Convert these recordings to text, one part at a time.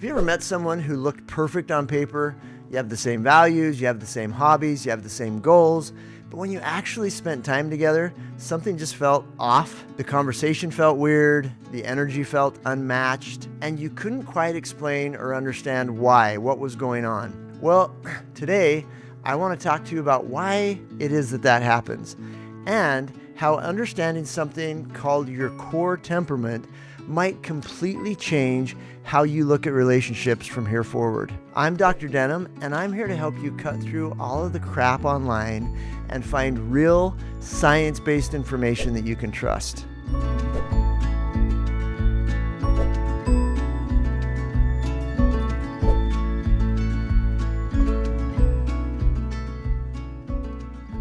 Have you ever met someone who looked perfect on paper? You have the same values, you have the same hobbies, you have the same goals, but when you actually spent time together, something just felt off. The conversation felt weird, the energy felt unmatched, and you couldn't quite explain or understand why, what was going on. Well, today, I want to talk to you about why it is that happens, and how understanding something called your core temperament might completely change how you look at relationships from here forward. I'm Dr. Denham, and I'm here to help you cut through all of the crap online and find real science-based information that you can trust.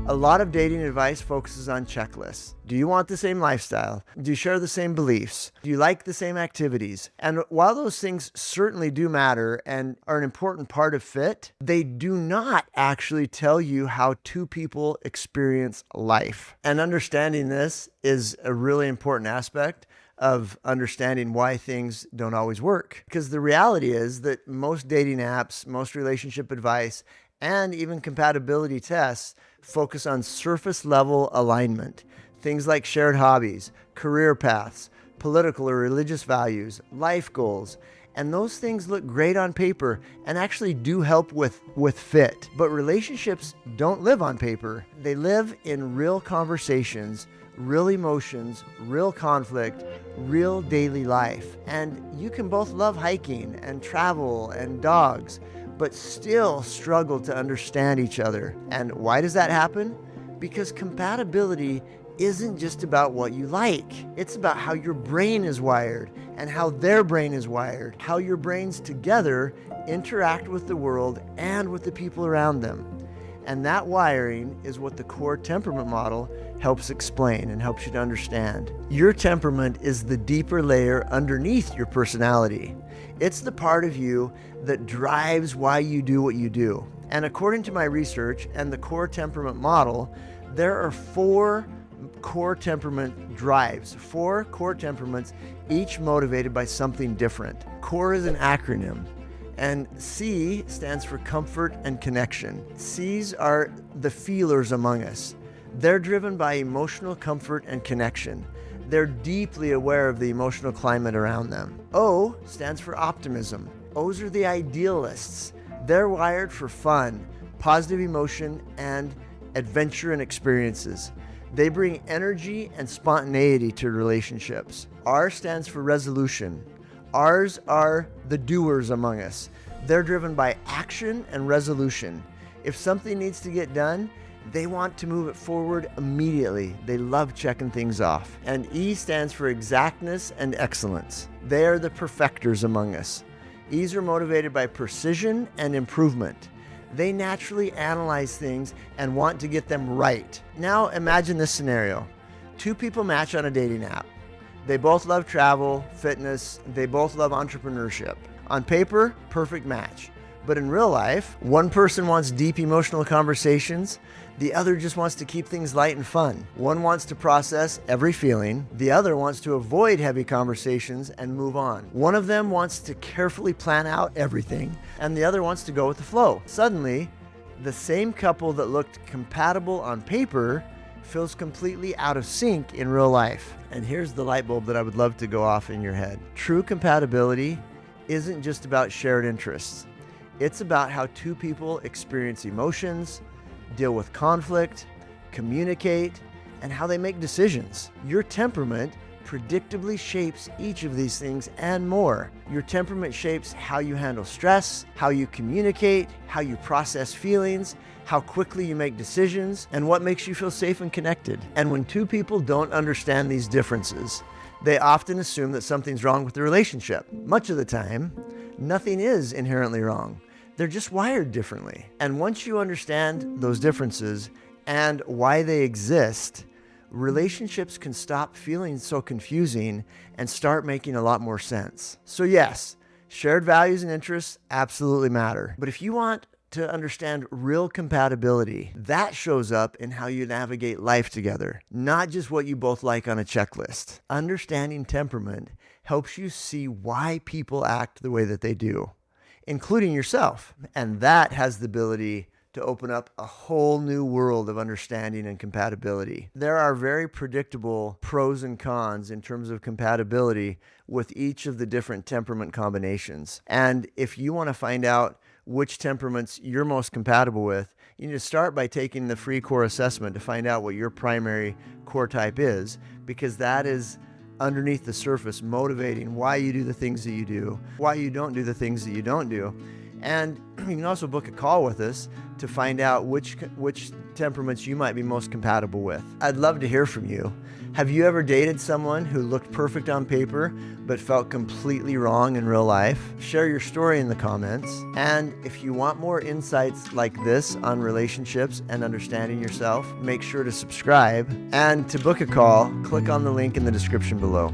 A lot of dating advice focuses on checklists. Do you want the same lifestyle? Do you share the same beliefs? Do you like the same activities? And while those things certainly do matter and are an important part of fit, they do not actually tell you how two people experience life. And understanding this is a really important aspect of understanding why things don't always work. Because the reality is that most dating apps, most relationship advice, and even compatibility tests focus on surface level alignment. Things like shared hobbies, career paths, political or religious values, life goals. And those things look great on paper and actually do help with fit. But relationships don't live on paper. They live in real conversations, real emotions, real conflict, real daily life. And you can both love hiking and travel and dogs, but still struggle to understand each other. And why does that happen? Because compatibility isn't just about what you like. It's about how your brain is wired and how their brain is wired, how your brains together interact with the world and with the people around them. And that wiring is what the core temperament model helps explain and helps you to understand. Your temperament is the deeper layer underneath your personality. It's the part of you that drives why you do what you do. And according to my research and the core temperament model, there are 4 core temperament drives, 4 core temperaments, each motivated by something different. CORE is an acronym. And C stands for comfort and connection. C's are the feelers among us. They're driven by emotional comfort and connection. They're deeply aware of the emotional climate around them. O stands for optimism. O's are the idealists. They're wired for fun, positive emotion, and adventure and experiences. They bring energy and spontaneity to relationships. R stands for resolution. R's are the doers among us. They're driven by action and resolution. If something needs to get done, they want to move it forward immediately. They love checking things off. And E stands for exactness and excellence. They are the perfecters among us. E's are motivated by precision and improvement. They naturally analyze things and want to get them right. Now imagine this scenario. 2 people match on a dating app. They both love travel, fitness, they both love entrepreneurship. On paper, perfect match. But in real life, one person wants deep emotional conversations, the other just wants to keep things light and fun. One wants to process every feeling, the other wants to avoid heavy conversations and move on. One of them wants to carefully plan out everything, and the other wants to go with the flow. Suddenly, the same couple that looked compatible on paper feels completely out of sync in real life. And here's the light bulb that I would love to go off in your head. True compatibility isn't just about shared interests. It's about how 2 people experience emotions, deal with conflict, communicate, and how they make decisions. Your temperament predictably shapes each of these things and more. Your temperament shapes how you handle stress, how you communicate, how you process feelings, how quickly you make decisions, and what makes you feel safe and connected. And when 2 people don't understand these differences, they often assume that something's wrong with the relationship. Much of the time, nothing is inherently wrong. They're just wired differently. And once you understand those differences and why they exist, relationships can stop feeling so confusing and start making a lot more sense. So yes, shared values and interests absolutely matter. But if you want to understand real compatibility, that shows up in how you navigate life together, not just what you both like on a checklist. Understanding temperament helps you see why people act the way that they do, including yourself. And that has the ability to open up a whole new world of understanding and compatibility. There are very predictable pros and cons in terms of compatibility with each of the different temperament combinations. And if you want to find out which temperaments you're most compatible with, you need to start by taking the free core assessment to find out what your primary core type is, because that is underneath the surface motivating why you do the things that you do, why you don't do the things that you don't do. And you can also book a call with us to find out which temperaments you might be most compatible with. I'd love to hear from you. Have you ever dated someone who looked perfect on paper but felt completely wrong in real life? Share your story in the comments. And if you want more insights like this on relationships and understanding yourself, make sure to subscribe. And to book a call, click on the link in the description below.